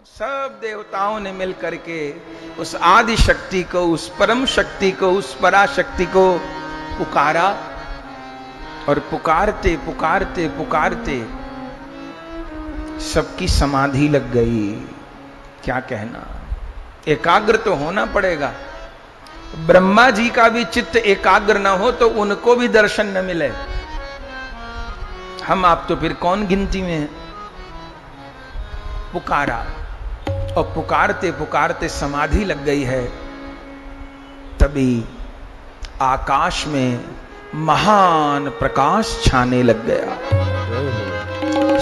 सब देवताओं ने मिल करके उस आदि शक्ति को, उस परम शक्ति को, उस पराशक्ति को पुकारा और पुकारते पुकारते पुकारते सबकी समाधि लग गई। क्या कहना, एकाग्र तो होना पड़ेगा। ब्रह्मा जी का भी चित्त एकाग्र न हो तो उनको भी दर्शन न मिले। हम आप तो फिर कौन गिनती में है। पुकारा और पुकारते पुकारते समाधि लग गई है। तभी आकाश में महान प्रकाश छाने लग गया,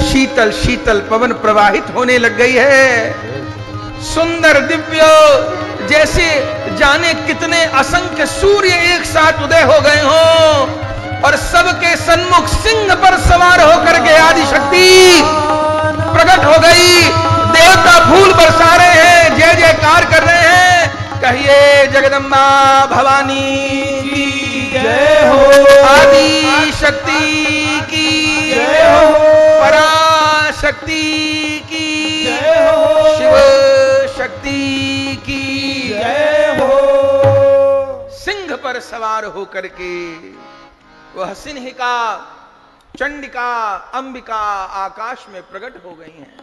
शीतल शीतल पवन प्रवाहित होने लग गई है। सुंदर दिव्य, जैसे जाने कितने असंख्य सूर्य एक साथ उदय हो गए हों और सबके सन्मुख सिंह पर सवार होकर के आदि शक्ति प्रकट हो गई। देवता फूल बरसा रहे हैं, जय जयकार कर रहे हैं। कहिए जगदम्बा भवानी की जय हो, आदि शक्ति की जय हो, पराशक्ति की जय हो, शिव शक्ति की जय हो। सिंह पर सवार होकर के वह सिंहिका, चंडिका, अंबिका आकाश में प्रकट हो गई हैं।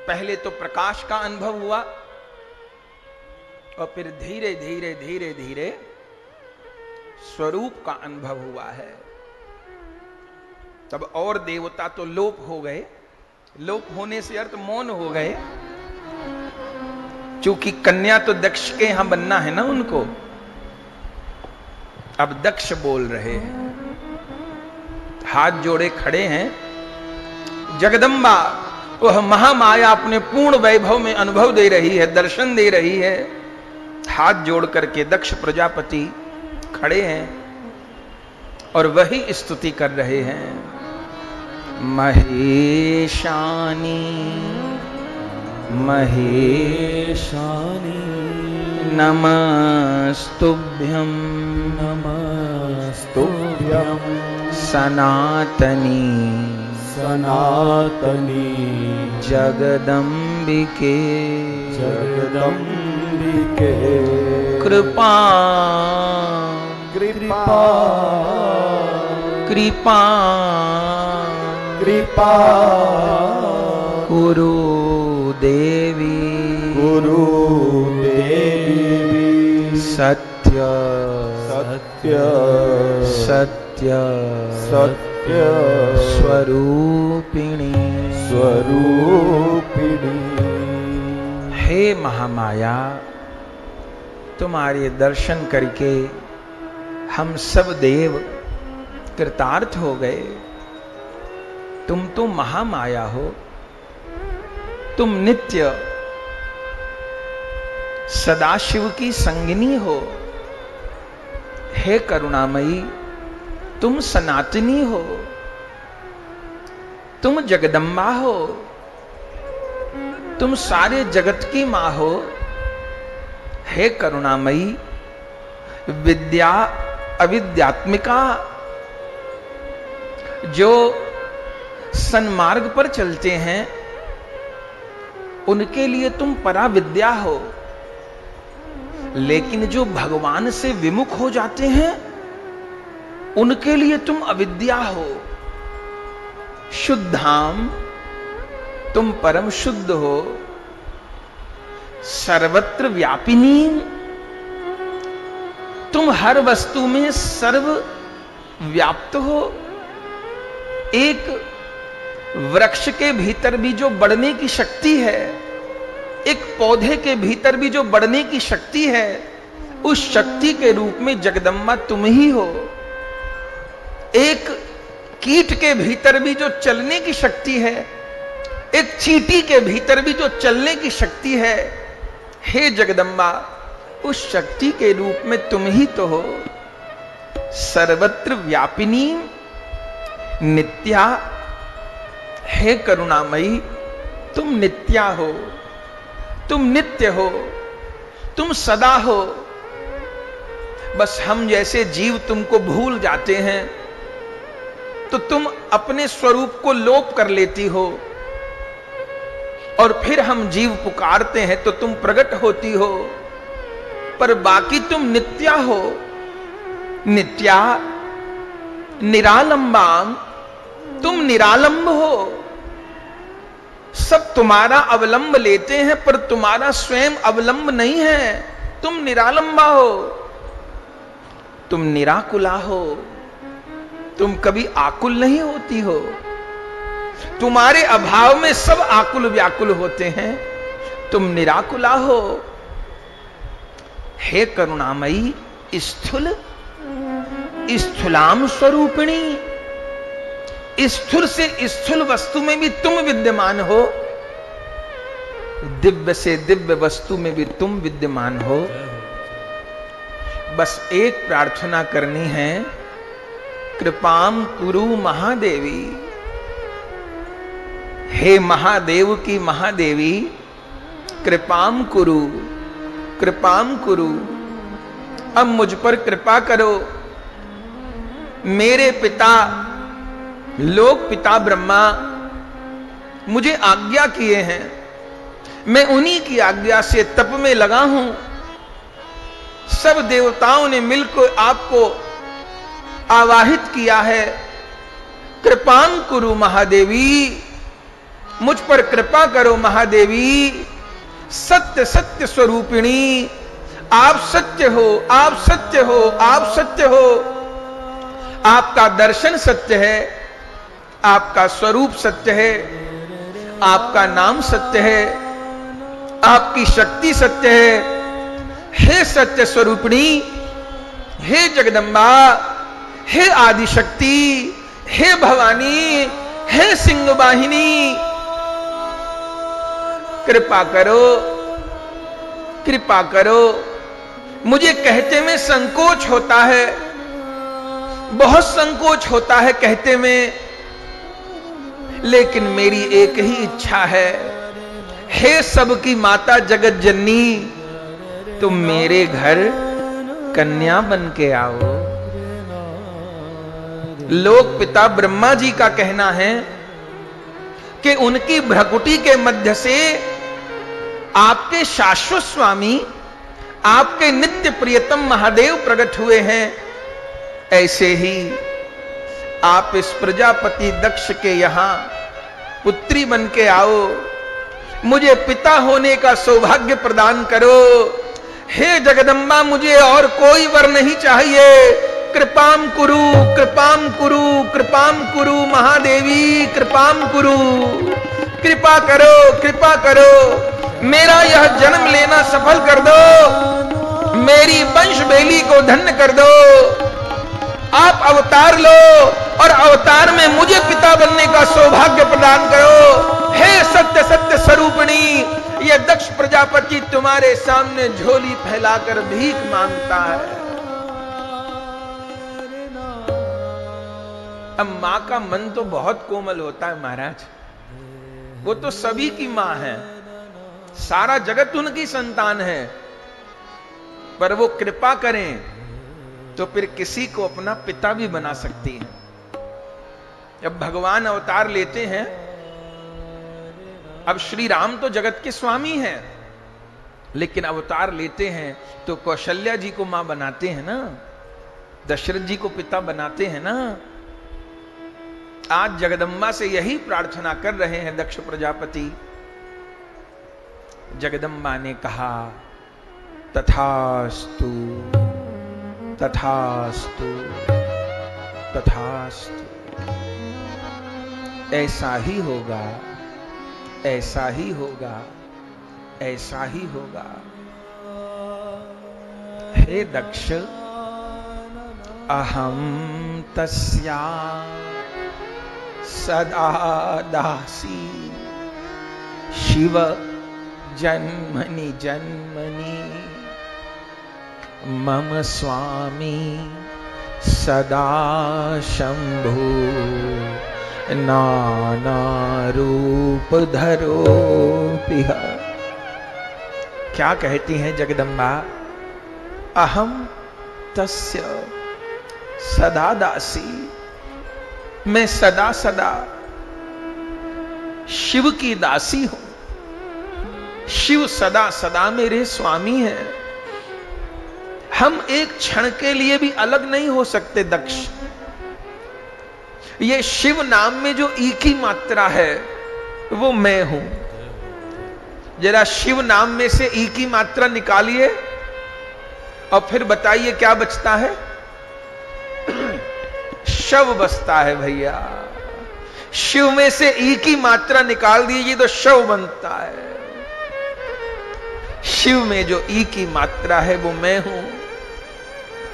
पहले तो प्रकाश का अनुभव हुआ और फिर धीरे धीरे धीरे धीरे स्वरूप का अनुभव हुआ है। तब और देवता तो लोप हो गए। लोप होने से अर्थ मौन हो गए, क्योंकि कन्या तो दक्ष के यहां बनना है ना उनको। अब दक्ष बोल रहे हैं, हाथ जोड़े खड़े हैं। जगदम्बा वह महामाया अपने पूर्ण वैभव में अनुभव दे रही है, दर्शन दे रही है। हाथ जोड़ करके दक्ष प्रजापति खड़े हैं और वही स्तुति कर रहे हैं। महेशानी महेशानी नमस्तुभ्यं नमस्तुभ्यं सनातनी सनातनी जगदम्बिके जगदम्बिके कृपा कृपा कृपा कृपा कुरु देवी गुरु देवी सत्य सत्य सत्य सत्य स्वरूपिणी स्वरूपिणी। हे महामाया, तुम्हारे दर्शन करके हम सब देव कृतार्थ हो गए। तुम तो महामाया हो, तुम नित्य सदाशिव की संगिनी हो। हे करुणामयी, तुम सनातनी हो, तुम जगदम्बा हो, तुम सारे जगत की मां हो। हे करुणामयी, विद्या अविद्यात्मिका, जो सन्मार्ग पर चलते हैं उनके लिए तुम पराविद्या हो, लेकिन जो भगवान से विमुख हो जाते हैं उनके लिए तुम अविद्या हो। शुद्धाम, तुम परम शुद्ध हो। सर्वत्र व्यापिनी, तुम हर वस्तु में सर्व व्याप्त हो। एक वृक्ष के भीतर भी जो बढ़ने की शक्ति है, एक पौधे के भीतर भी जो बढ़ने की शक्ति है, उस शक्ति के रूप में जगदम्बा तुम ही हो। एक कीट के भीतर भी जो चलने की शक्ति है, एक चींटी के भीतर भी जो चलने की शक्ति है, हे जगदम्बा, उस शक्ति के रूप में तुम ही तो हो। सर्वत्र व्यापिनी नित्या, हे करुणामयी, तुम नित्या हो, तुम नित्य हो, तुम सदा हो। बस हम जैसे जीव तुमको भूल जाते हैं तो तुम अपने स्वरूप को लोप कर लेती हो, और फिर हम जीव पुकारते हैं तो तुम प्रकट होती हो, पर बाकी तुम नित्या हो। नित्या निरालंबाम, तुम निरालंब हो। सब तुम्हारा अवलंब लेते हैं पर तुम्हारा स्वयं अवलंब नहीं है। तुम निरालंबा हो, तुम निराकुला हो, तुम कभी आकुल नहीं होती हो। तुम्हारे अभाव में सब आकुल व्याकुल होते हैं, तुम निराकुला हो। हे करुणामयी स्थूल स्थूलाम स्वरूपिणी, स्थूल से स्थूल वस्तु में भी तुम विद्यमान हो, दिव्य से दिव्य वस्तु में भी तुम विद्यमान हो। बस एक प्रार्थना करनी है, कृपाम कुरु महादेवी। हे महादेव की महादेवी, कृपाम कुरु, कृपाम कुरु। अब मुझ पर कृपा करो। मेरे पिता लोक पिता ब्रह्मा मुझे आज्ञा किए हैं, मैं उन्हीं की आज्ञा से तप में लगा हूं। सब देवताओं ने मिलकर आपको आवाहित किया है। कृपां कुरु महादेवी, मुझ पर कृपा करो महादेवी। सत्य सत्य स्वरूपिणी, आप सत्य हो, आप सत्य हो, आप सत्य हो। आपका दर्शन सत्य है, आपका स्वरूप सत्य है, आपका नाम सत्य है, आपकी शक्ति सत्य है। हे सत्य स्वरूपिणी, हे जगदम्बा, हे आदिशक्ति, हे भवानी, हे सिंह वाहिनी, कृपा करो, कृपा करो। मुझे कहते में संकोच होता है, बहुत संकोच होता है कहते में, लेकिन मेरी एक ही इच्छा है। हे सबकी माता जगत जननी, तुम मेरे घर कन्या बन के आओ। लोक पिता ब्रह्मा जी का कहना है कि उनकी भ्रकुटी के मध्य से आपके शाश्वत स्वामी, आपके नित्य प्रियतम महादेव प्रकट हुए हैं। ऐसे ही आप इस प्रजापति दक्ष के यहां पुत्री बन के आओ, मुझे पिता होने का सौभाग्य प्रदान करो। हे जगदम्बा, मुझे और कोई वर नहीं चाहिए। कृपाम कुरु, कृपाम कुरु, कृपाम कुरु महादेवी, कृपाम कुरु। कृपा करो, कृपा करो, मेरा यह जन्म लेना सफल कर दो, मेरी वंश बेली को धन्य कर दो। आप अवतार लो और अवतार में मुझे पिता बनने का सौभाग्य प्रदान करो। हे सत्य सत्य स्वरूपिणी, यह दक्ष प्रजापति तुम्हारे सामने झोली फैलाकर भीख मांगता है। अब मां का मन तो बहुत कोमल होता है महाराज, वो तो सभी की मां है, सारा जगत उनकी संतान है, पर वो कृपा करें तो फिर किसी को अपना पिता भी बना सकती है। जब भगवान अवतार लेते हैं, अब श्री राम तो जगत के स्वामी हैं, लेकिन अवतार लेते हैं तो कौशल्या जी को मां बनाते हैं ना, दशरथ जी को पिता बनाते हैं ना। आज जगदम्बा से यही प्रार्थना कर रहे हैं दक्ष प्रजापति। जगदम्बा ने कहा, तथास्तु, तथास्तु, तथास्तु। ऐसा ही होगा, ऐसा ही होगा, ऐसा ही होगा। हे दक्ष, अहम तस्या सदा दासी, शिव जन्मनि जन्मनि, मम स्वामी सदा शंभु, नाना रूप धरो पिह। क्या कहती हैं जगदम्बा? अहम तस्य सदा दासी, मैं सदा सदा शिव की दासी हूं। शिव सदा सदा मेरे स्वामी हैं। हम एक क्षण के लिए भी अलग नहीं हो सकते दक्ष। ये शिव नाम में जो ई की मात्रा है वो मैं हूं। जरा शिव नाम में से ई की मात्रा निकालिए और फिर बताइए क्या बचता है? शव बचता है भैया। शिव में से ई की मात्रा निकाल दीजिए तो शव बनता है। शिव में जो ई की मात्रा है वो मैं हूं।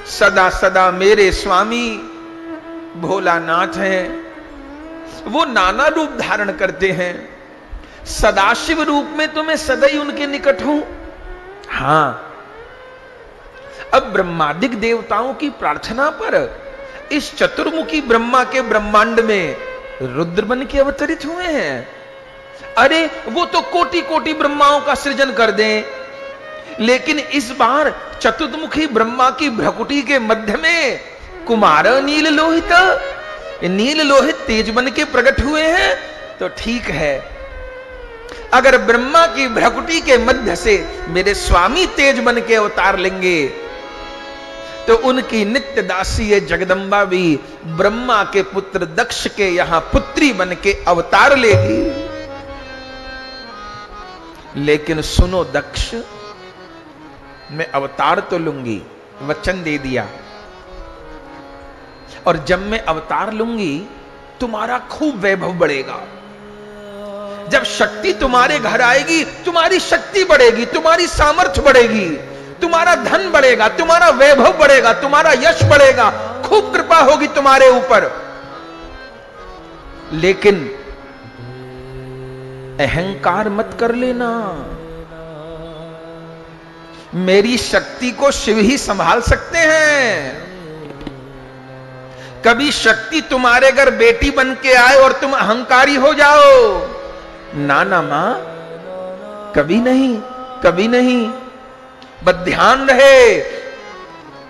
सदा सदा मेरे स्वामी भोलानाथ हैं। वो नाना रूप धारण करते हैं। सदाशिव रूप में तो मैं सदा ही उनके निकट हूं। हां, अब ब्रह्मादिक देवताओं की प्रार्थना पर इस चतुर्मुखी ब्रह्मा के ब्रह्मांड में रुद्र बन के अवतरित हुए हैं। अरे वो तो कोटि कोटि ब्रह्माओं का सृजन कर दें, लेकिन इस बार चतुर्मुखी ब्रह्मा की भ्रकुटी के मध्य में कुमार नील लोहित, नील लोहित तेज बन के प्रकट हुए हैं। तो ठीक है, अगर ब्रह्मा की भ्रकुटी के मध्य से मेरे स्वामी तेज बन के अवतार लेंगे तो उनकी नित्य दासी है जगदंबा भी ब्रह्मा के पुत्र दक्ष के यहां पुत्री बन के अवतार लेगी। लेकिन सुनो दक्ष, मैं अवतार तो लूंगी, वचन दे दिया, और जब मैं अवतार लूंगी तुम्हारा खूब वैभव बढ़ेगा। जब शक्ति तुम्हारे घर आएगी तुम्हारी शक्ति बढ़ेगी, तुम्हारी सामर्थ्य बढ़ेगी, तुम्हारा धन बढ़ेगा, तुम्हारा वैभव बढ़ेगा, तुम्हारा यश बढ़ेगा, खूब कृपा होगी तुम्हारे ऊपर। लेकिन अहंकार मत कर लेना। मेरी शक्ति को शिव ही संभाल सकते हैं। कभी शक्ति तुम्हारे घर बेटी बन के आए और तुम अहंकारी हो जाओ, ना ना मां, कभी नहीं, कभी नहीं। बस ध्यान रहे,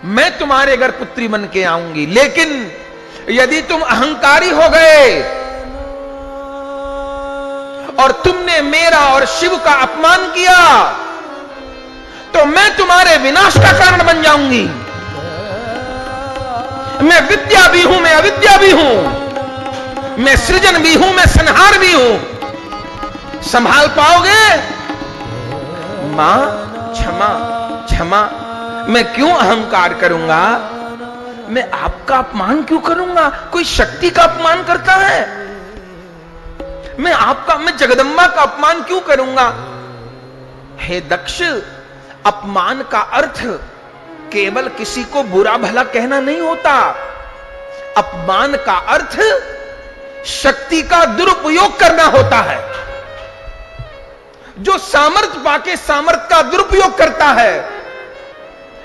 मैं तुम्हारे घर पुत्री बन के आऊंगी। लेकिन यदि तुम अहंकारी हो गए और तुमने मेरा और शिव का अपमान किया तो मैं तुम्हारे विनाश का कारण बन जाऊंगी। मैं विद्या भी हूं, मैं अविद्या भी हूं, मैं सृजन भी हूं, मैं संहार भी हूं। संभाल पाओगे? मां क्षमा क्षमा, मैं क्यों अहंकार करूंगा? मैं आपका अपमान क्यों करूंगा? कोई शक्ति का अपमान करता है? मैं जगदंबा का अपमान क्यों करूंगा? हे दक्ष, अपमान का अर्थ केवल किसी को बुरा भला कहना नहीं होता। अपमान का अर्थ शक्ति का दुरुपयोग करना होता है। जो सामर्थ्य पाके सामर्थ्य का दुरुपयोग करता है।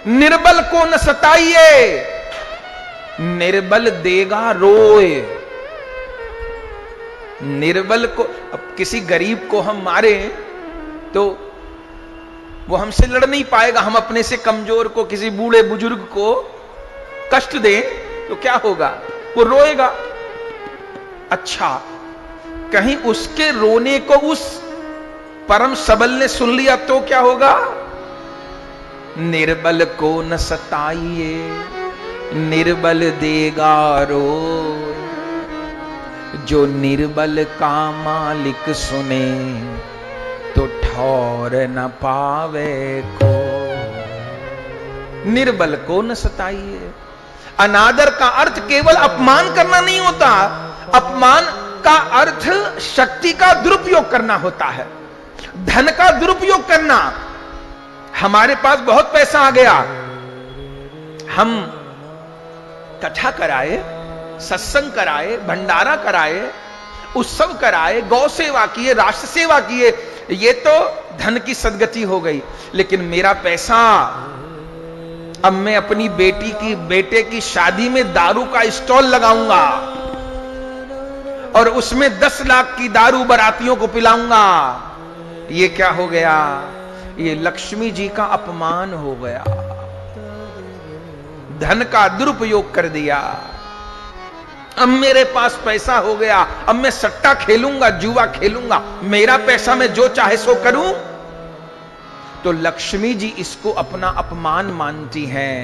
निर्बल को न सताइए, निर्बल देगा रोए। निर्बल को, अब किसी गरीब को हम मारे तो वो हमसे लड़ नहीं पाएगा। हम अपने से कमजोर को, किसी बूढ़े बुजुर्ग को कष्ट दें तो क्या होगा? वो रोएगा। अच्छा, कहीं उसके रोने को उस परम सबल ने सुन लिया तो क्या होगा? निर्बल को न सताइए, निर्बल देगा रोए। जो निर्बल का मालिक सुने तो ठौर न पावे को। निर्बल को न सताइए। अनादर का अर्थ केवल अपमान करना नहीं होता। अपमान का अर्थ शक्ति का दुरुपयोग करना होता है, धन का दुरुपयोग करना। हमारे पास बहुत पैसा आ गया, हम कथा कराए, सत्संग कराए, भंडारा कराए, उत्सव कराए, गौ सेवा किए, राष्ट्र सेवा किए, ये तो धन की सदगति हो गई। लेकिन मेरा पैसा, अब मैं अपनी बेटे की शादी में दारू का स्टॉल लगाऊंगा और उसमें 10 लाख की दारू बारातियों को पिलाऊंगा। ये क्या हो गया? ये लक्ष्मी जी का अपमान हो गया। धन का दुरुपयोग कर दिया। अब मेरे पास पैसा हो गया, अब मैं सट्टा खेलूंगा, जुआ खेलूंगा, मेरा पैसा मैं जो चाहे सो करूं। तो लक्ष्मी जी इसको अपना अपमान मानती हैं।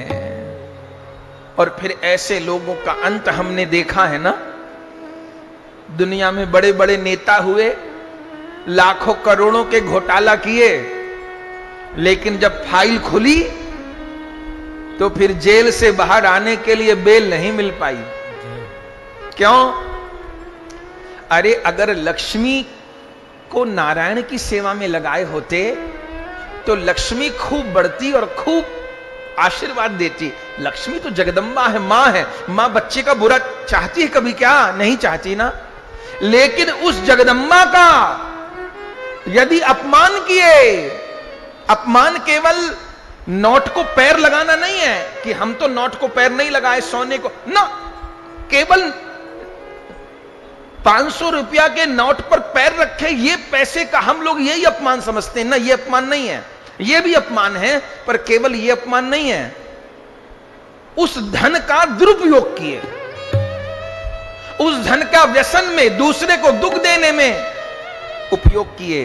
और फिर ऐसे लोगों का अंत हमने देखा है ना, दुनिया में बड़े बड़े नेता हुए, लाखों करोड़ों के घोटाला किए, लेकिन जब फाइल खुली तो फिर जेल से बाहर आने के लिए बेल नहीं मिल पाई। क्यों? अरे अगर लक्ष्मी को नारायण की सेवा में लगाए होते तो लक्ष्मी खूब बढ़ती और खूब आशीर्वाद देती। लक्ष्मी तो जगदम्बा है, मां है। मां बच्चे का बुरा चाहती है कभी? क्या नहीं चाहती ना। लेकिन उस जगदम्बा का यदि अपमान किए, अपमान केवल नोट को पैर लगाना नहीं है कि हम तो नोट को पैर नहीं लगाए, सोने को ना, केवल 500 रुपया के नोट पर पैर रखे, ये पैसे का हम लोग यही अपमान समझते हैं ना। ये अपमान नहीं है, ये भी अपमान है, पर केवल ये अपमान नहीं है। उस धन का दुरुपयोग किए, उस धन का व्यसन में, दूसरे को दुख देने में उपयोग किए,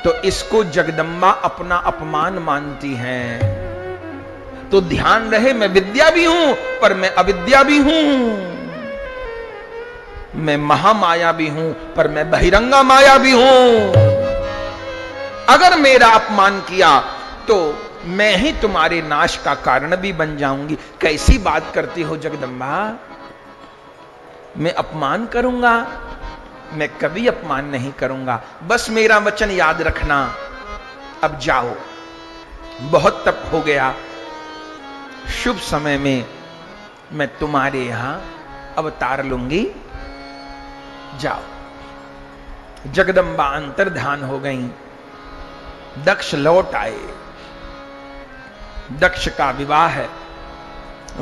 तो इसको जगदम्बा अपना अपमान मानती हैं। तो ध्यान रहे, मैं विद्या भी हूं पर मैं अविद्या भी हूं, मैं महामाया भी हूं पर मैं बहिरंगा माया भी हूं। अगर मेरा अपमान किया तो मैं ही तुम्हारे नाश का कारण भी बन जाऊंगी। कैसी बात करती हो जगदम्बा, मैं अपमान करूंगा? मैं कभी अपमान नहीं करूंगा, बस मेरा वचन याद रखना। अब जाओ, बहुत तप हो गया, शुभ समय में मैं तुम्हारे यहां अवतार लूंगी, जाओ। जगदम्बा अंतर्धान हो गई, दक्ष लौट आए। दक्ष का विवाह है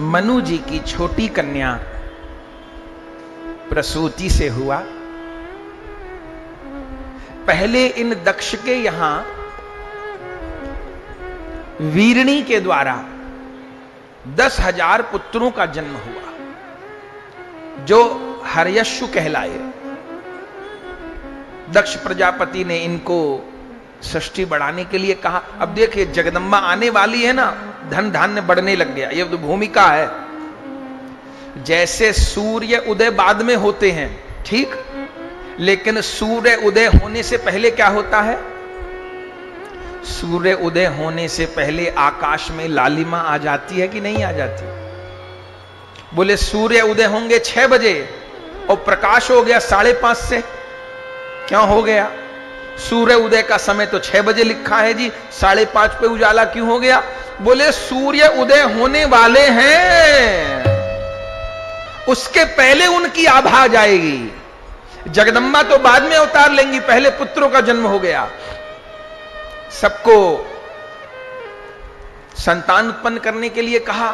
मनु जी की छोटी कन्या प्रसूति से हुआ। पहले इन दक्ष के यहां वीरणी के द्वारा 10,000 पुत्रों का जन्म हुआ, जो हर्यश्व कहलाए। दक्ष प्रजापति ने इनको सृष्टि बढ़ाने के लिए कहा। अब देखिए, जगदम्बा आने वाली है ना, धन धान्य बढ़ने लग गया। ये तो भूमिका है। जैसे सूर्य उदय बाद में होते हैं, ठीक, लेकिन सूर्य उदय होने से पहले क्या होता है? सूर्य उदय होने से पहले आकाश में लालिमा आ जाती है कि नहीं आ जाती? बोले सूर्य उदय होंगे 6 बजे और प्रकाश हो गया 5:30 से। क्यों हो गया? सूर्य उदय का समय तो 6 बजे लिखा है जी, 5:30 पे उजाला क्यों हो गया? बोले सूर्य उदय होने वाले हैं, उसके पहले उनकी आभा आ जाएगी। जगदम्बा तो बाद में अवतार लेंगी, पहले पुत्रों का जन्म हो गया। सबको संतान उत्पन्न करने के लिए कहा।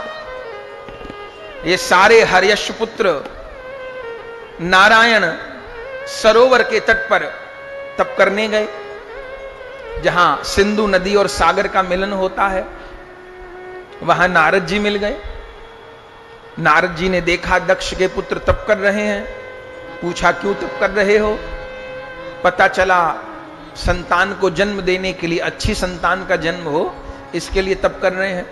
ये सारे हर्यश्व पुत्र नारायण सरोवर के तट पर तप करने गए, जहां सिंधु नदी और सागर का मिलन होता है। वहां नारद जी मिल गए। नारद जी ने देखा दक्ष के पुत्र तप कर रहे हैं, पूछा क्यों तप कर रहे हो? पता चला संतान को जन्म देने के लिए, अच्छी संतान का जन्म हो, इसके लिए तप कर रहे हैं।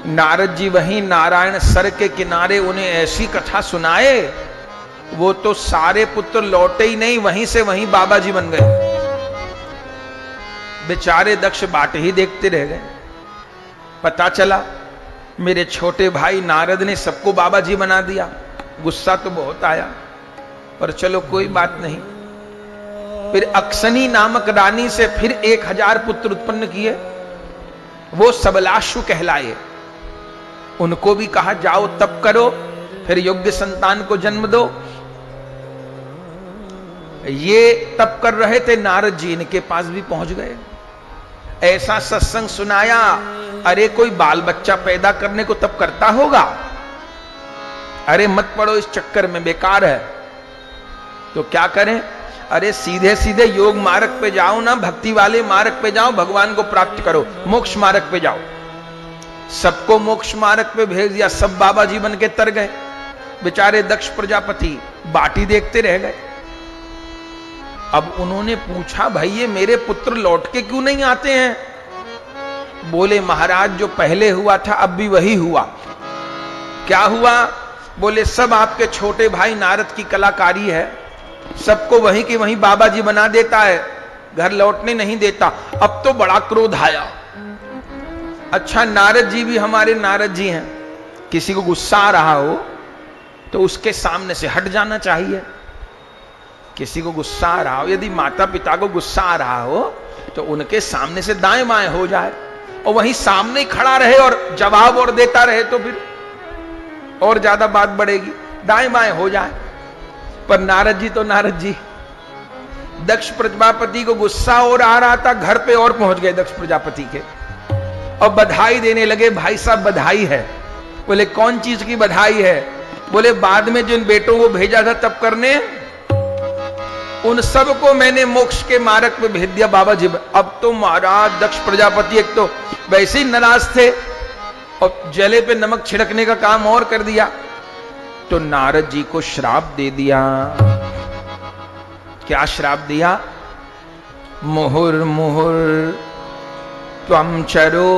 नारद जी वहीं नारायण सर के किनारे उन्हें ऐसी कथा सुनाए, वो तो सारे पुत्र लौटे ही नहीं, वहीं से वहीं बाबा जी बन गए। बेचारे दक्ष बाट ही देखते रह गए। पता चला मेरे छोटे भाई नारद ने सबको बाबा जी बना दिया। गुस्सा तो बहुत आया, पर चलो कोई बात नहीं। फिर अक्सनी नामक रानी से फिर 1000 पुत्र उत्पन्न किए, वो सबलाश्व कहलाए। उनको भी कहा जाओ तप करो, फिर योग्य संतान को जन्म दो। ये तप कर रहे थे, नारद जी इनके पास भी पहुंच गए। ऐसा सत्संग सुनाया, अरे कोई बाल बच्चा पैदा करने को तप करता होगा? अरे मत पड़ो इस चक्कर में, बेकार है। तो क्या करें? अरे सीधे सीधे योग मार्ग पे जाओ ना, भक्ति वाले मार्ग पे जाओ, भगवान को प्राप्त करो, मोक्ष मार्ग पे जाओ। सबको मोक्ष मार्ग पे भेज दिया, सब बाबा जी बन के तर गए। बेचारे दक्ष प्रजापति बाटी देखते रह गए। अब उन्होंने पूछा, भाई ये मेरे पुत्र लौट के क्यों नहीं आते हैं? बोले महाराज जो पहले हुआ था अब भी वही हुआ। क्या हुआ? बोले सब आपके छोटे भाई नारद की कलाकारी है, सबको वहीं के वहीं बाबा जी बना देता है, घर लौटने नहीं देता। अब तो बड़ा क्रोध आया। अच्छा नारद जी भी हमारे नारद जी हैं, किसी को गुस्सा आ रहा हो तो उसके सामने से हट जाना चाहिए। किसी को गुस्सा आ रहा हो, यदि माता पिता को गुस्सा आ रहा हो तो उनके सामने से दाएं बाएं हो जाए, और वहीं सामने ही खड़ा रहे और जवाब और देता रहे तो फिर और ज्यादा बात बढ़ेगी। दाएं बाएं हो जाए। पर नारद जी तो नारद जी, दक्ष प्रजापति को गुस्सा और आ रहा था, घर पे और पहुंच गए दक्ष प्रजापति के और बधाई देने लगे। भाई साहब बधाई है। बोले कौन चीज की बधाई है? बोले बाद में जिन बेटों को भेजा था तब करने, उन सबको मैंने मोक्ष के मार्ग पे भेज दिया बाबा जी। अब तो महाराज दक्ष प्रजापति एक तो वैसे ही नाराज थे और जले पे नमक छिड़कने का काम और कर दिया, तो नारद जी को श्राप दे दिया। क्या श्राप दिया? मुहुर्मुहुर् त्वं चरो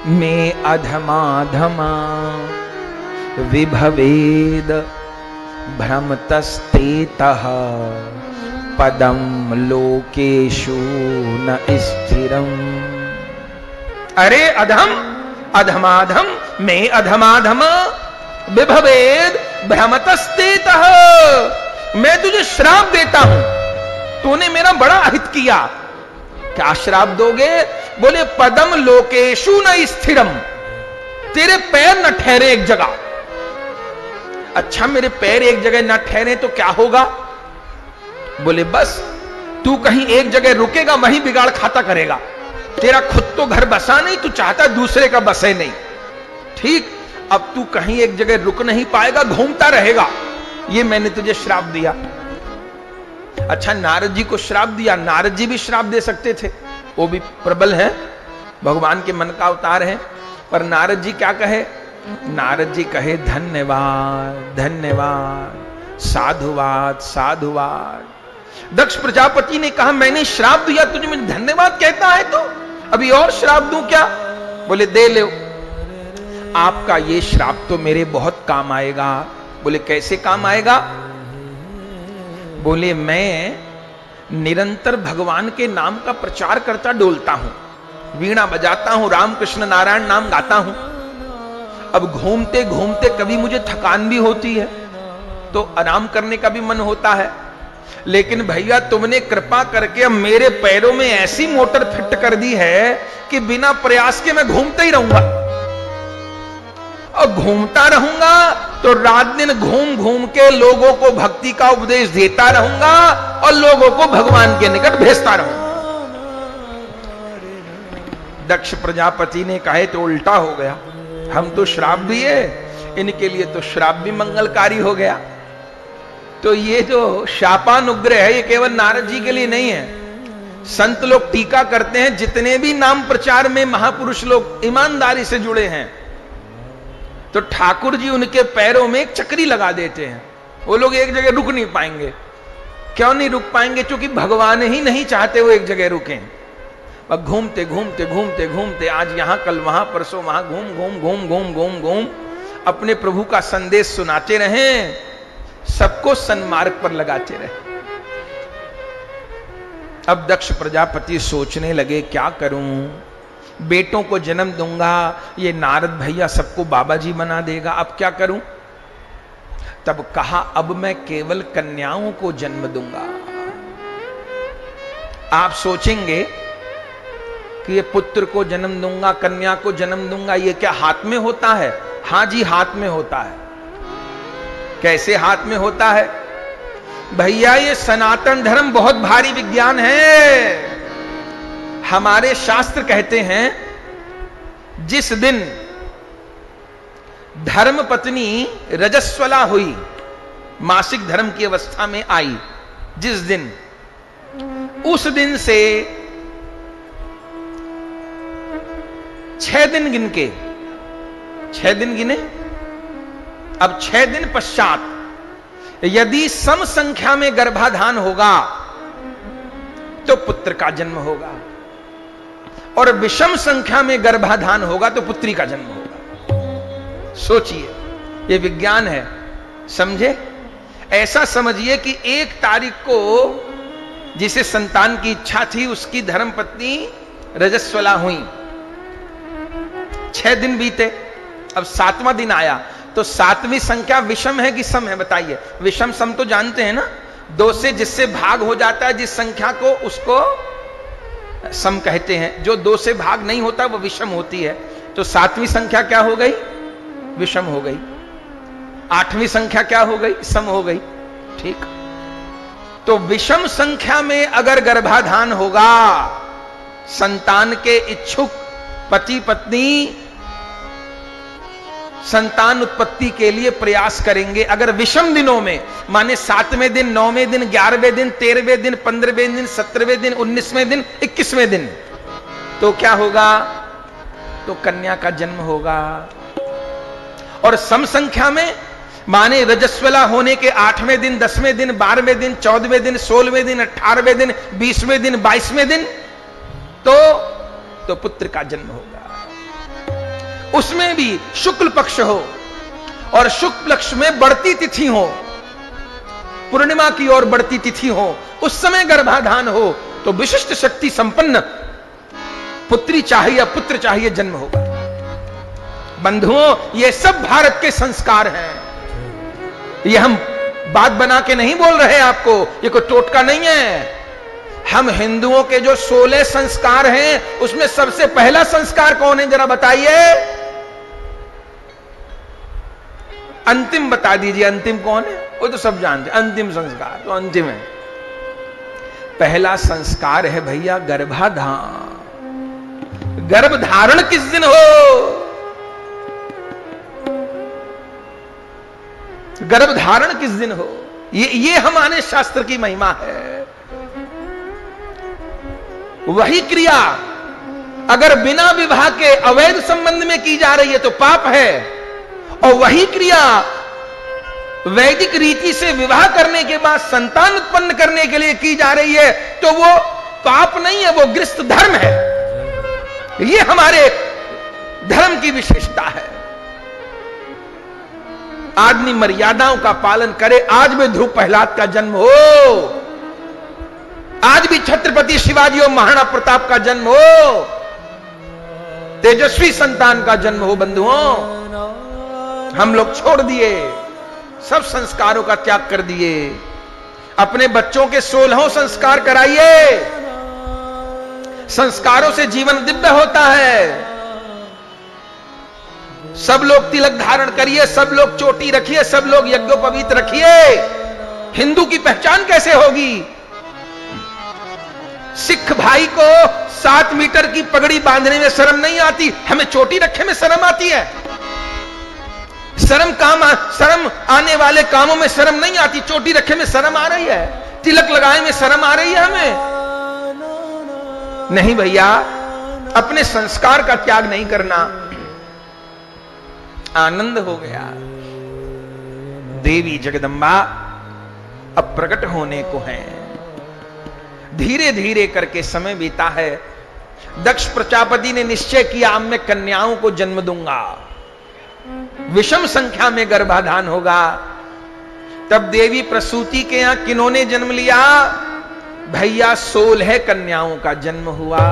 मे अधमाधमा विभवेद भ्रमतस्तेतः पदम लोकेषु न स्थिरम। अरे अधम अधमाधम में अधमाधम विभवेद भ्रमतस्तेतः, मैं तुझे श्राप देता हूं, तूने मेरा बड़ा अहित किया। क्या श्राप दोगे? बोले पदम लोकेषु न स्थिरम, तेरे पैर न ठहरे एक जगह। अच्छा मेरे पैर एक जगह न ठहरे तो क्या होगा? बोले बस तू कहीं एक जगह रुकेगा वहीं बिगाड़ खाता करेगा। तेरा खुद तो घर बसा नहीं, तू चाहता दूसरे का बसे नहीं। ठीक, अब तू कहीं एक जगह रुक नहीं पाएगा, घूमता रहेगा। ये मैंने तुझे श्राप दिया। अच्छा नारद जी को श्राप दिया। नारद जी भी श्राप दे सकते थे, वो भी प्रबल है, भगवान के मन का अवतार है। पर नारद जी क्या कहे? नारद जी कहे धन्यवाद धन्यवाद, साधुवाद साधुवाद। दक्ष प्रजापति ने कहा मैंने श्राप दिया, तुझे मुझे धन्यवाद कहता है तो अभी और श्राप दूं क्या? बोले दे लो, आपका ये श्राप तो मेरे बहुत काम आएगा। बोले कैसे काम आएगा? बोले मैं निरंतर भगवान के नाम का प्रचार करता डोलता हूं, वीणा बजाता हूं, रामकृष्ण नारायण नाम गाता हूं। अब घूमते घूमते कभी मुझे थकान भी होती है तो आराम करने का भी मन होता है, लेकिन भैया तुमने कृपा करके अब मेरे पैरों में ऐसी मोटर फिट कर दी है कि बिना प्रयास के मैं घूमते ही रहूंगा। और घूमता रहूंगा तो रात दिन घूम घूम के लोगों को भक्ति का उपदेश देता रहूंगा और लोगों को भगवान के निकट भेजता रहूंगा। दक्ष प्रजापति ने कहे तो उल्टा हो गया, हम तो श्राप दिए, इनके लिए तो श्राप भी मंगलकारी हो गया। तो ये जो शापानुग्रह है ये केवल नारद जी के लिए नहीं है। संत लोग टीका करते हैं, जितने भी नाम प्रचार में महापुरुष लोग ईमानदारी से जुड़े हैं तो ठाकुर जी उनके पैरों में एक चक्री लगा देते हैं। वो लोग एक जगह रुक नहीं पाएंगे। क्यों नहीं रुक पाएंगे? क्योंकि भगवान ही नहीं चाहते वो एक जगह रुकें। अब घूमते घूमते घूमते घूमते आज यहां कल वहां परसों वहां घूम घूम घूम घूम घूम घूम अपने प्रभु का संदेश सुनाते रहें, सबको सन्मार्ग पर लगाते रहे। अब दक्ष प्रजापति सोचने लगे क्या करूं, बेटों को जन्म दूंगा, ये नारद भैया सबको बाबा जी बना देगा, अब क्या करूं? तब कहा अब मैं केवल कन्याओं को जन्म दूंगा। आप सोचेंगे कि ये पुत्र को जन्म दूंगा, कन्या को जन्म दूंगा, ये क्या हाथ में होता है? हां जी हाथ में होता है। कैसे हाथ में होता है? भैया ये सनातन धर्म बहुत भारी विज्ञान है। हमारे शास्त्र कहते हैं जिस दिन धर्म पत्नी रजस्वला हुई, मासिक धर्म की अवस्था में आई, जिस दिन, उस दिन से 6 दिन गिन के, 6 दिन गिने, अब 6 दिन पश्चात यदि सम संख्या में गर्भाधान होगा तो पुत्र का जन्म होगा। और विषम संख्या में गर्भाधान होगा तो पुत्री का जन्म होगा। सोचिए, ये विज्ञान है, समझे? ऐसा समझिए कि 1 तारीख को जिसे संतान की इच्छा थी उसकी धर्मपत्नी रजस्वला हुई, 6 दिन बीते, अब 7वां दिन आया तो 7वीं संख्या विषम है कि सम है? बताइए। विषम सम तो जानते हैं ना, 2 से जिससे भाग हो जाता है जिस संख्या को, उसको सम कहते हैं। जो 2 से भाग नहीं होता वो विषम होती है। तो 7वीं संख्या क्या हो गई? विषम हो गई। 8वीं संख्या क्या हो गई? सम हो गई। ठीक। तो विषम संख्या में अगर गर्भाधान होगा, संतान के इच्छुक पति पत्नी संतान उत्पत्ति के लिए प्रयास करेंगे। अगर विषम दिनों में, माने 7वें दिन, 9वें दिन, 11वें दिन, 13वें दिन, 15वें दिन, 17वें दिन, 19वें दिन, 21वें दिन, तो क्या होगा? तो कन्या का जन्म होगा। और सम संख्या में, माने रजस्वला होने के 8वें दिन, 10वें दिन, 12वें दिन, 14वें दिन, 16वें दिन, 18वें दिन, 20वें दिन, 22वें दिन, तो पुत्र का जन्म होगा। उसमें भी शुक्ल पक्ष हो और शुक्ल पक्ष में बढ़ती तिथि हो, पूर्णिमा की ओर बढ़ती तिथि हो, उस समय गर्भाधान हो तो विशिष्ट शक्ति संपन्न पुत्री चाहिए, पुत्र चाहिए, जन्म होगा। बंधुओं, ये सब भारत के संस्कार हैं। ये हम बात बना के नहीं बोल रहे आपको, ये कोई टोटका नहीं है। हम हिंदुओं के जो 16 संस्कार हैं उसमें सबसे पहला संस्कार कौन है? जरा बताइए। अंतिम बता दीजिए, अंतिम कौन है? वो तो सब जानते हैं, अंतिम संस्कार तो अंतिम है। पहला संस्कार है भैया गर्भाधान। गर्भधारण किस दिन हो? गर्भधारण किस दिन हो? ये हमारे शास्त्र की महिमा है। वही क्रिया अगर बिना विवाह के अवैध संबंध में की जा रही है तो पाप है, और वही क्रिया वैदिक रीति से विवाह करने के बाद संतान उत्पन्न करने के लिए की जा रही है तो वो पाप नहीं है, वो गृहस्थ धर्म है। ये हमारे धर्म की विशेषता है। आदमी मर्यादाओं का पालन करे। आज भी ध्रुव प्रहलाद का जन्म हो, आज भी छत्रपति शिवाजी और महाराणा प्रताप का जन्म हो, तेजस्वी संतान का जन्म हो। बंधुओं, हम लोग छोड़ दिए, सब संस्कारों का त्याग कर दिए। अपने बच्चों के 16 संस्कार कराइए। संस्कारों से जीवन दिव्य होता है। सब लोग तिलक धारण करिए, सब लोग चोटी रखिए, सब लोग यज्ञोपवीत रखिए। हिंदू की पहचान कैसे होगी? सिख भाई को 7 मीटर की पगड़ी बांधने में शर्म नहीं आती, हमें चोटी रखे में शर्म आती है। शर्म आने वाले कामों में शर्म नहीं आती, चोटी रखे में शर्म आ रही है, तिलक लगाए में शर्म आ रही है हमें। नहीं भैया, अपने संस्कार का त्याग नहीं करना। आनंद हो गया। देवी जगदम्बा अब प्रकट होने को है। धीरे धीरे करके समय बीता है। दक्ष प्रजापति ने निश्चय किया, अब मैं कन्याओं को जन्म दूंगा, विषम संख्या में गर्भाधान होगा। तब देवी प्रसूति के यहां किन्होंने जन्म लिया? भैया 16 कन्याओं का जन्म हुआ।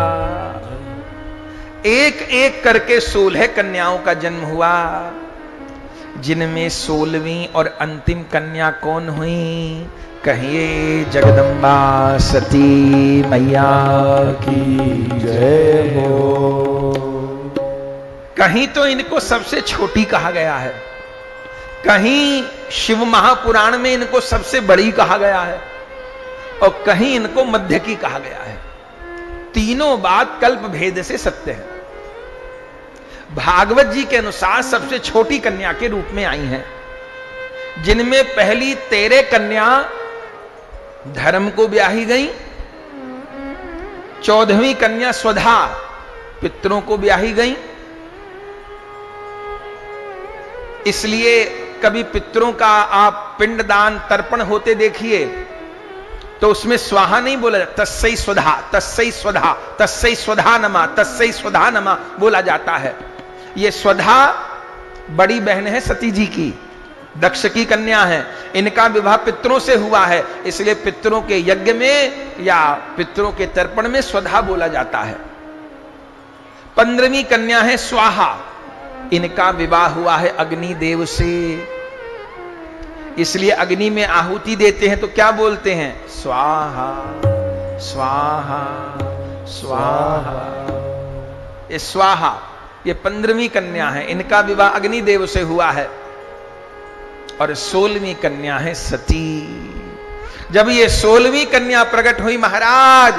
एक एक करके 16 कन्याओं का जन्म हुआ, जिनमें 16वीं और अंतिम कन्या कौन हुई? कहिए जगदम्बा सती मैया की जय हो। कहीं तो इनको सबसे छोटी कहा गया है, कहीं शिव महापुराण में इनको सबसे बड़ी कहा गया है, और कहीं इनको मध्य की कहा गया है। तीनों बात कल्प भेद से सत्य है। भागवत जी के अनुसार सबसे छोटी कन्या के रूप में आई हैं, जिनमें पहली 13 कन्या धर्म को ब्याही गई, 14वीं कन्या स्वधा पितरों को ब्याही गई। इसलिए कभी पितरों का आप पिंडदान तर्पण होते देखिए तो उसमें स्वाहा नहीं बोला जाता, तस्सै स्वधा, तस्सै स्वधा, तस्सै स्वधा नमा, तस्सै स्वधा नमा बोला जाता है। ये स्वधा बड़ी बहन है सती जी की, दक्ष की कन्या है। इनका विवाह पितरों से हुआ है, इसलिए पितरों के यज्ञ में या पितरों के तर्पण में स्वधा बोला जाता है। 15वीं कन्या है स्वाहा, इनका विवाह हुआ है अग्निदेव से, इसलिए अग्नि में आहुति देते हैं तो क्या बोलते हैं? स्वाहा स्वाहा स्वाहा। ये स्वाहा ये 15वीं कन्या है, इनका विवाह अग्निदेव से हुआ है। और 16वीं कन्या है सती। जब ये 16वीं कन्या प्रकट हुई महाराज,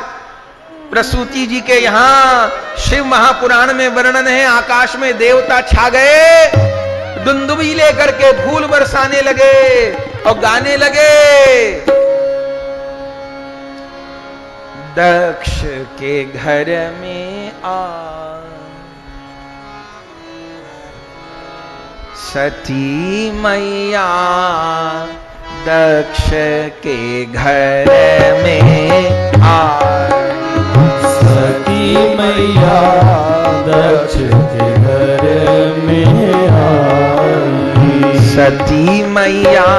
प्रसूति जी के यहां शिव महापुराण में वर्णन है, आकाश में देवता छा गए, दुंदुभी लेकर के फूल बरसाने लगे और गाने लगे। दक्ष के घर में आ सती मैया, दक्ष के घर में आई। सती मैया दक्ष के घर में आई। सती मैया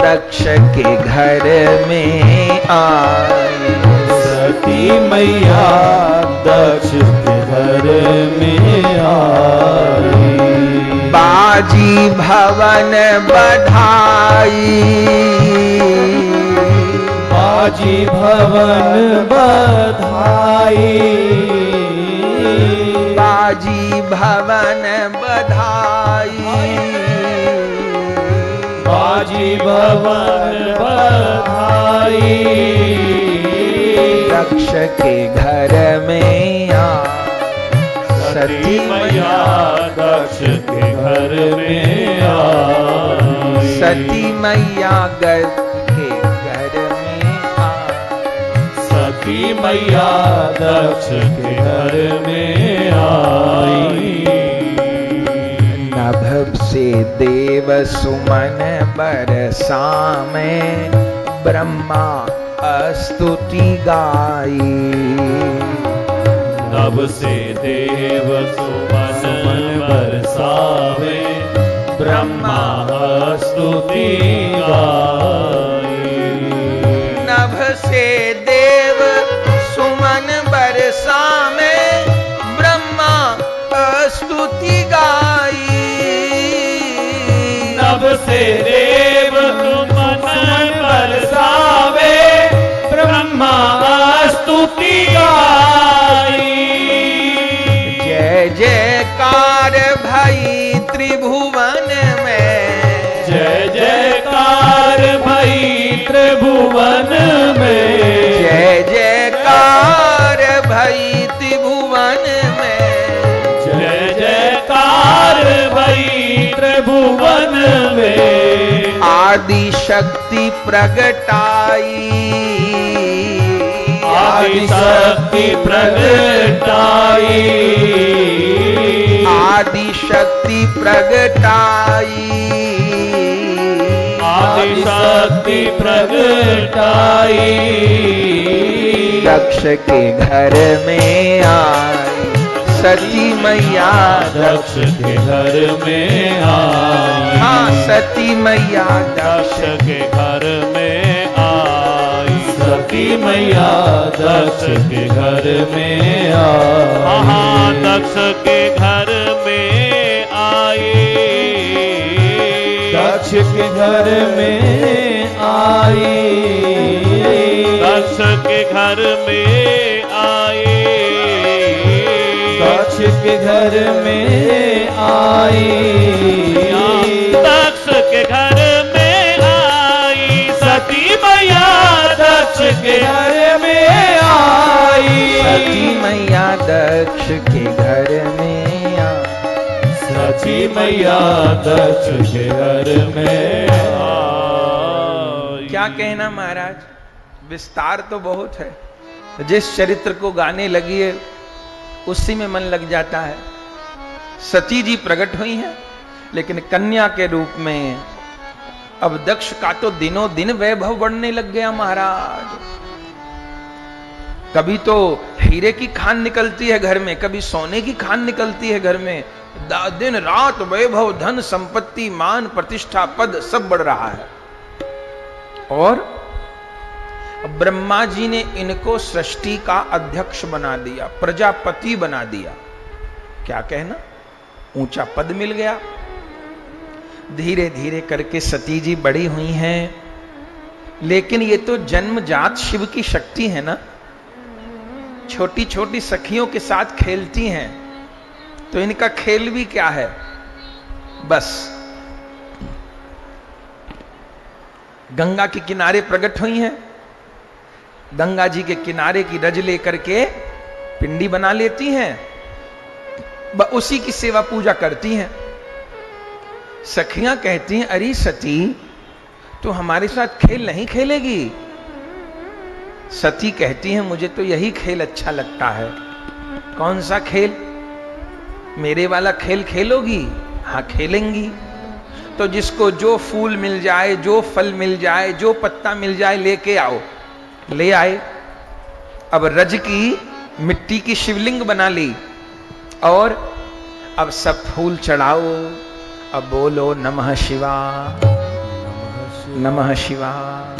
दक्ष के घर में आई। सती मैया दक्ष के घर में आई। बाजी भवन बधाई, बाजी भवन बधाई। बाजी भवन बधाई। बाजी भवन बधाई। दक्ष के घर में आ सती मैया दक्ष के घर में आई। सती मैया के घर में आई। सती मैया दक्ष के घर में आई। नभ से देव सुमन बरसावे, ब्रह्मा स्तुति गाई। नभ से देव सुमन बरसावे, ब्रह्मा स्तुति गाई। नभ से देव सुमन बरसावे, ब्रह्मा स्तुति गाई। नभ से देव सुमन बरसावे, ब्रह्मा स्तुति गाई। जय जयकार भई त्रिभुवन में, जय जयकार भई त्रिभुवन में। जय जयकार भई त्रिभुवन में। जय जयकार भई त्रिभुवन में। आदि शक्ति प्रगटाई, आदि शक्ति प्रगटाई। आदि शक्ति प्रगटाई। आदि शक्ति प्रगटाई। दक्ष के घर में आई सती मैया। दक्ष के घर में आई। हाँ सती मैया दक्ष के घर में आई। सती मैया दक्ष के घर में आई। हाँ दक्ष के घर में आई। दक्ष के घर में आई। दक्ष के घर में आई। दक्ष के घर में आई। दक्ष के घर में आई। सती मैया दक्ष के घर में आई। सती मैया दक्ष के घर में आई। सती मैया दक्ष के घर में आई। क्या कहना महाराज, विस्तार तो बहुत है। जिस चरित्र को गाने लगी है उसी में मन लग जाता है। सती जी प्रकट हुई हैं, लेकिन कन्या के रूप में अब दक्ष का तो दिनों दिन वैभव बढ़ने लग गया महाराज। कभी तो हीरे की खान निकलती है घर में, कभी सोने की खान निकलती है घर में। दिन रात वैभव, धन, संपत्ति, मान, प्रतिष्ठा, पद सब बढ़ रहा है। और ब्रह्मा जी ने इनको सृष्टि का अध्यक्ष बना दिया, प्रजापति बना दिया। क्या कहना, ऊंचा पद मिल गया। धीरे धीरे करके सती जी बड़ी हुई हैं, लेकिन ये तो जन्मजात शिव की शक्ति है ना। छोटी छोटी सखियों के साथ खेलती हैं, तो इनका खेल भी क्या है, बस गंगा के किनारे प्रकट हुई हैं, गंगा जी के किनारे की रज लेकर के पिंडी बना लेती हैं, उसी की सेवा पूजा करती हैं। सखियां कहती हैं, अरे सती तू हमारे साथ खेल नहीं खेलेगी? सती कहती हैं, मुझे तो यही खेल अच्छा लगता है। कौन सा खेल? मेरे वाला खेल खेलोगी? हाँ खेलेंगी। तो जिसको जो फूल मिल जाए, जो फल मिल जाए, जो पत्ता मिल जाए, लेके आओ। ले आए। अब रज की मिट्टी की शिवलिंग बना ली, और अब सब फूल चढ़ाओ। अब बोलो नमः शिवाय, नमः शिवाय,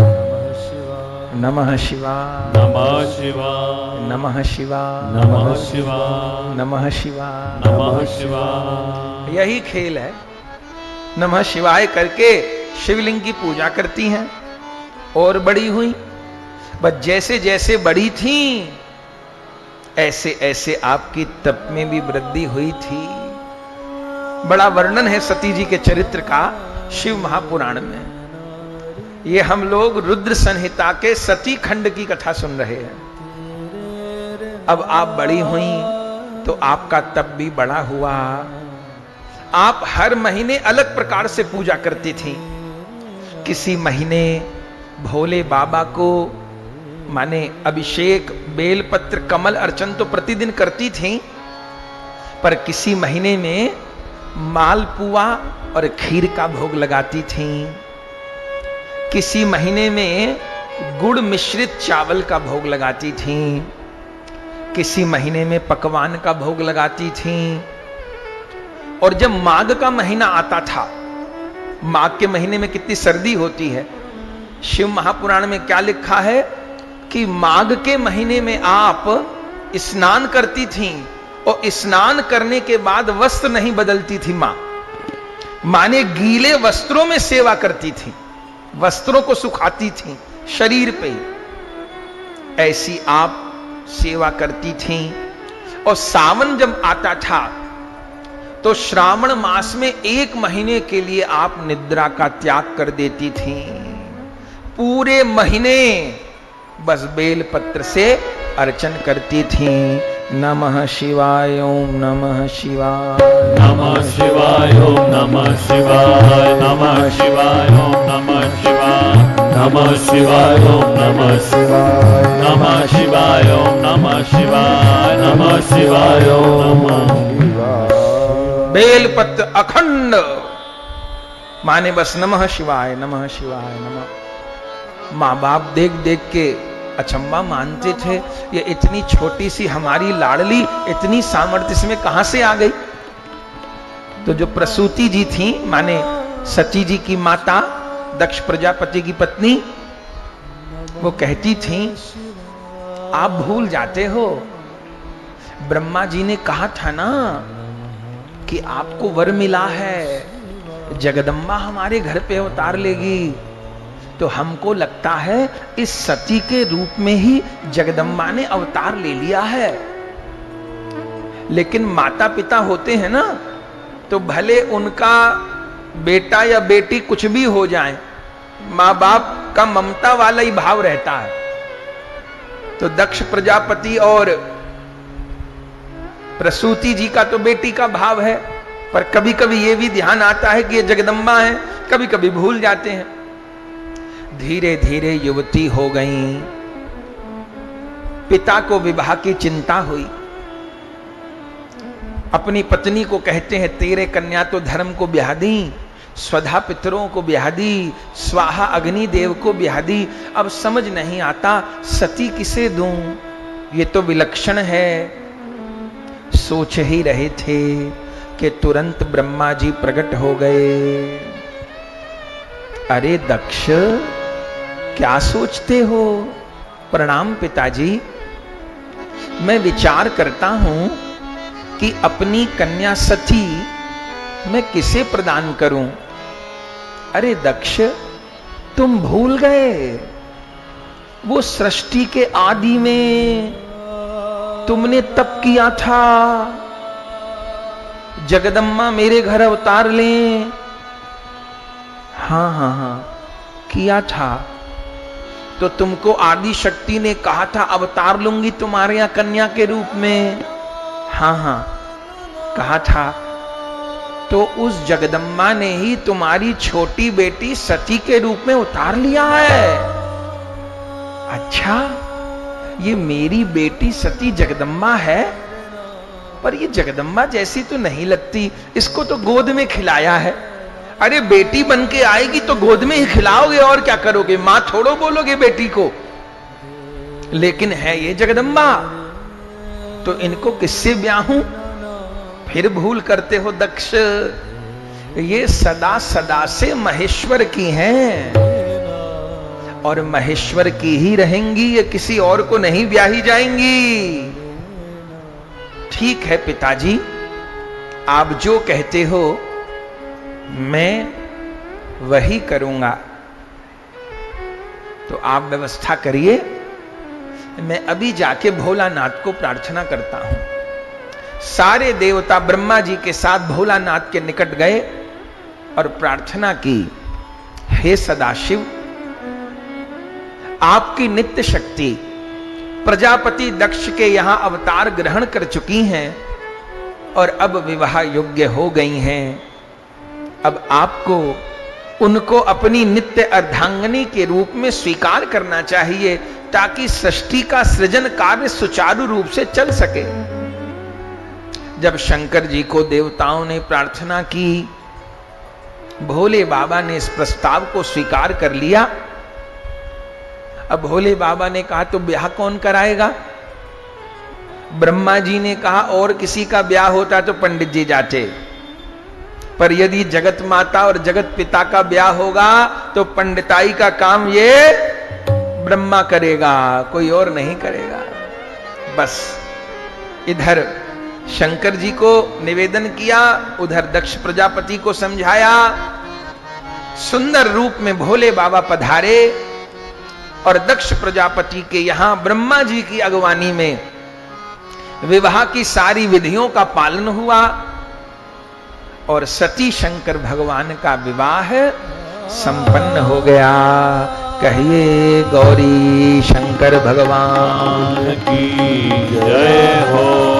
नमः शिवाय, नमः शिवाय, नमः शिवाय, नमः शिवाय, नमः शिवाय, नमः शिवाय। यही खेल है। नमः शिवाय करके शिवलिंग की पूजा करती हैं और बड़ी हुई। बस जैसे जैसे बड़ी थी, ऐसे ऐसे आपकी तप में भी वृद्धि हुई थी। बड़ा वर्णन है सती जी के चरित्र का शिव महापुराण में। ये हम लोग रुद्र संहिता के सती खंड की कथा सुन रहे हैं। अब आप बड़ी हुई तो आपका तप भी बड़ा हुआ। आप हर महीने अलग प्रकार से पूजा करती थी। किसी महीने भोले बाबा को माने अभिषेक, बेलपत्र, कमल अर्चन तो प्रतिदिन करती थी, पर किसी महीने में मालपुआ और खीर का भोग लगाती थी। किसी महीने में गुड़ मिश्रित चावल का भोग लगाती थी। किसी महीने में पकवान का भोग लगाती थी। और जब माघ का महीना आता था, माघ के महीने में कितनी सर्दी होती है, शिव महापुराण में क्या लिखा है कि माघ के महीने में आप स्नान करती थीं, और स्नान करने के बाद वस्त्र नहीं बदलती थी मां, माने गीले वस्त्रों में सेवा करती थी, वस्त्रों को सुखाती थी शरीर पे। ऐसी आप सेवा करती थी। और सावन जब आता था तो श्रावण मास में 1 महीने के लिए आप निद्रा का त्याग कर देती थी। पूरे महीने बस बेल पत्र से अर्चन करती थी। नमः शिवाय ओम नमः शिवाय, नमः शिवाय ओम नमः शिवाय, नमः शिवाय ओम नमः शिवाय, नमः शिवाय ओम नमः शिवाय, नमः शिवाय ओम नमः शिवाय, नमः शिवाय ओम नमः शिवाय। बेलपत्र अखंड माने बस नमः शिवाय, नमः शिवाय, नमः। माँ बाप देख देख के अचंबा मानते थे, ये इतनी छोटी सी हमारी लाडली इतनी सामर्थ्य इसमें कहां से आ गई। तो जो प्रसूति जी थी, माने सती जी की माता, दक्ष प्रजापति की पत्नी, वो कहती थी, आप भूल जाते हो, ब्रह्मा जी ने कहा था ना कि आपको वर मिला है, जगदम्बा हमारे घर पे अवतार लेगी। तो हमको लगता है इस सती के रूप में ही जगदम्बा ने अवतार ले लिया है। लेकिन माता पिता होते हैं ना, तो भले उनका बेटा या बेटी कुछ भी हो जाए, माँ बाप का ममता वाला ही भाव रहता है। तो दक्ष प्रजापति और प्रसूति जी का तो बेटी का भाव है, पर कभी कभी ये भी ध्यान आता है कि ये जगदम्बा है, कभी कभी भूल जाते हैं। धीरे धीरे युवती हो गई, पिता को विवाह की चिंता हुई। अपनी पत्नी को कहते हैं, तेरे कन्या तो धर्म को ब्याह दी, स्वधा पितरों को ब्याह दी, स्वाहा अग्निदेव को ब्याह दी। अब समझ नहीं आता सती किसे दूं, ये तो विलक्षण है। सोच ही रहे थे कि तुरंत ब्रह्मा जी प्रकट हो गए। अरे दक्ष, क्या सोचते हो? प्रणाम पिताजी। मैं विचार करता हूं कि अपनी कन्या सती मैं किसे प्रदान करूं। अरे दक्ष, तुम भूल गए वो सृष्टि के आदि में तुमने तप किया था, जगदम्बा मेरे घर अवतार लें। हाँ हाँ हाँ, किया था। तो तुमको आदि शक्ति ने कहा था अवतार लूंगी तुम्हारे यहां कन्या के रूप में। हाँ हाँ, कहा था। तो उस जगदम्बा ने ही तुम्हारी छोटी बेटी सती के रूप में उतार लिया है। अच्छा, ये मेरी बेटी सती जगदम्बा है, पर ये जगदम्बा जैसी तो नहीं लगती, इसको तो गोद में खिलाया है। अरे बेटी बन के आएगी तो गोद में ही खिलाओगे, और क्या करोगे? मां थोड़ो बोलोगे बेटी को। लेकिन है ये जगदम्बा, तो इनको किससे ब्याहूं? फिर भूल करते हो दक्ष, ये सदा सदा से महेश्वर की हैं और महेश्वर की ही रहेंगी, ये किसी और को नहीं ब्याही जाएंगी। ठीक है पिताजी, आप जो कहते हो मैं वही करूंगा। तो आप व्यवस्था करिए, मैं अभी जाके भोलानाथ को प्रार्थना करता हूं। सारे देवता ब्रह्मा जी के साथ भोलानाथ के निकट गए और प्रार्थना की, हे सदाशिव, आपकी नित्य शक्ति प्रजापति दक्ष के यहां अवतार ग्रहण कर चुकी हैं और अब विवाह योग्य हो गई हैं। अब आपको उनको अपनी नित्य अर्धांगिनी के रूप में स्वीकार करना चाहिए, ताकि सृष्टि का सृजन कार्य सुचारू रूप से चल सके। जब शंकर जी को देवताओं ने प्रार्थना की, भोले बाबा ने इस प्रस्ताव को स्वीकार कर लिया। अब भोले बाबा ने कहा तो ब्याह कौन कराएगा? ब्रह्मा जी ने कहा और किसी का ब्याह होता तो पंडित जी जाते, पर यदि जगत माता और जगत पिता का ब्याह होगा तो पंडिताई का काम ये ब्रह्मा करेगा, कोई और नहीं करेगा। बस इधर शंकर जी को निवेदन किया, उधर दक्ष प्रजापति को समझाया। सुंदर रूप में भोले बाबा पधारे और दक्ष प्रजापति के यहां ब्रह्मा जी की अगवानी में विवाह की सारी विधियों का पालन हुआ और सती शंकर भगवान का विवाह संपन्न हो गया। कहिए गौरी शंकर भगवान की जय हो।